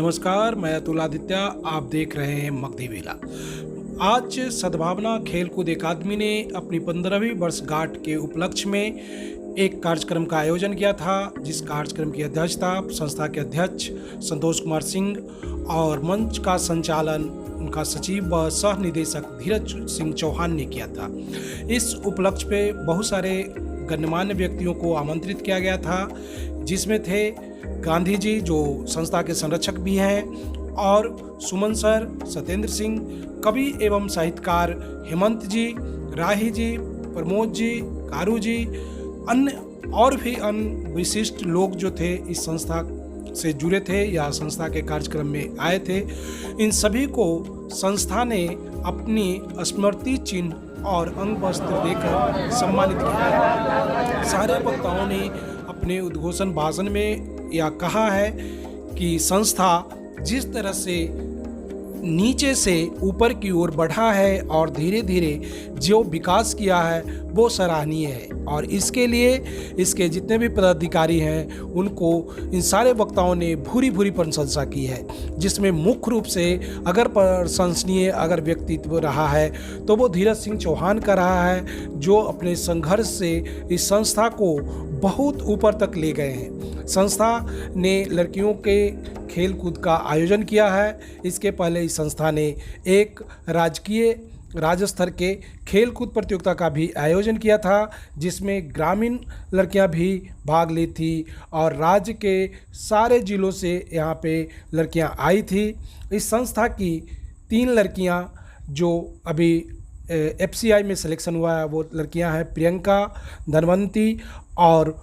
नमस्कार, मैं अतुल आदित्य। आप देख रहे हैं मगधी वेला। आज सद्भावना खेलकूद अकादमी ने अपनी 15वीं वर्षगांठ के उपलक्ष्य में एक कार्यक्रम का आयोजन किया था, जिस कार्यक्रम की अध्यक्षता संस्था के अध्यक्ष संतोष कुमार सिंह और मंच का संचालन उनका सचिव व सह निदेशक धीरज सिंह चौहान ने किया था। इस उपलक्ष्य पे बहुत सारे गणमान्य व्यक्तियों को आमंत्रित किया गया था, जिसमें थे गांधी जी जो संस्था के संरक्षक भी हैं, और सुमन सर, सत्येंद्र सिंह, कवि एवं साहित्यकार हेमंत जी, राही जी, प्रमोद जी, कारू जी, अन्य और भी अन्य विशिष्ट लोग जो थे इस संस्था से जुड़े थे या संस्था के कार्यक्रम में आए थे। इन सभी को संस्था ने अपनी स्मृति चिन्ह और अंग वस्त्र देकर सम्मानित किया। सारे वक्ताओं ने अपने उद्घोषण भाषण में यह कहा है कि संस्था जिस तरह से नीचे से ऊपर की ओर बढ़ा है और धीरे धीरे जो विकास किया है वो सराहनीय है, और इसके लिए इसके जितने भी पदाधिकारी हैं उनको इन सारे वक्ताओं ने भूरी भूरी प्रशंसा की है, जिसमें मुख्य रूप से अगर प्रशंसनीय अगर व्यक्तित्व रहा है तो वो धीरज सिंह चौहान का रहा है, जो अपने संघर्ष से इस संस्था को बहुत ऊपर तक ले गए हैं। संस्था ने लड़कियों के खेल कूद का आयोजन किया है। इसके पहले इस संस्था ने एक राज्य स्तर के खेल कूद प्रतियोगिता का भी आयोजन किया था, जिसमें ग्रामीण लड़कियां भी भाग ली थी और राज्य के सारे जिलों से यहाँ पे लड़कियां आई थी। इस संस्था की 3 लड़कियां जो अभी FCI में सिलेक्शन हुआ है वो लड़कियां हैं प्रियंका, धनवंती और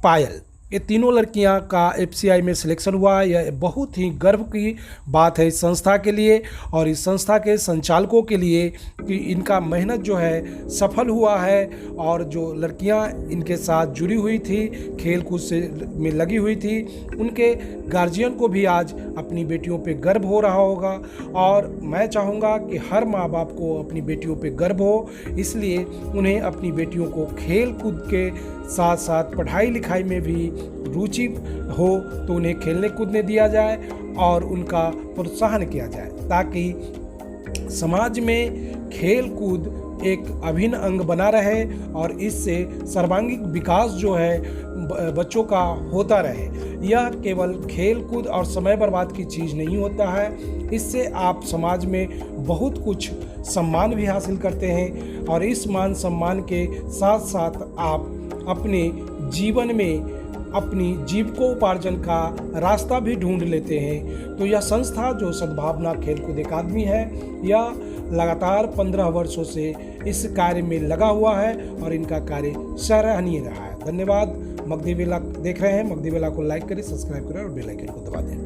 पायल। ये तीनों लड़कियां का FCI में सिलेक्शन हुआ। यह बहुत ही गर्व की बात है इस संस्था के लिए और इस संस्था के संचालकों के लिए कि इनका मेहनत जो है सफल हुआ है, और जो लड़कियां इनके साथ जुड़ी हुई थी, खेल कूद से में लगी हुई थी, उनके गार्जियन को भी आज अपनी बेटियों पे गर्व हो रहा होगा। और मैं चाहूँगा कि हर माँ बाप को अपनी बेटियों पे गर्व हो, इसलिए उन्हें अपनी बेटियों को खेल कूद के साथ साथ पढ़ाई लिखाई में भी रुचि हो तो उन्हें खेलने कूदने दिया जाए और उनका प्रोत्साहन किया जाए, ताकि समाज में खेल कूद एक अभिन्न अंग बना रहे और इससे सर्वांगीण विकास जो है बच्चों का होता रहे। यह केवल खेल कूद और समय बर्बाद की चीज़ नहीं होता है, इससे आप समाज में बहुत कुछ सम्मान भी हासिल करते हैं, और इस मान सम्मान के साथ साथ आप अपने जीवन में अपनी जीविकोपार्जन का रास्ता भी ढूंढ लेते हैं। तो यह संस्था जो सद्भावना खेलकूद अकादमी है, यह लगातार 15 वर्षों से इस कार्य में लगा हुआ है और इनका कार्य सराहनीय रहा है। धन्यवाद। मगधी वेला देख रहे हैं। मगधी वेला को लाइक करें, सब्सक्राइब करें और बेल आइकन को दबा दें।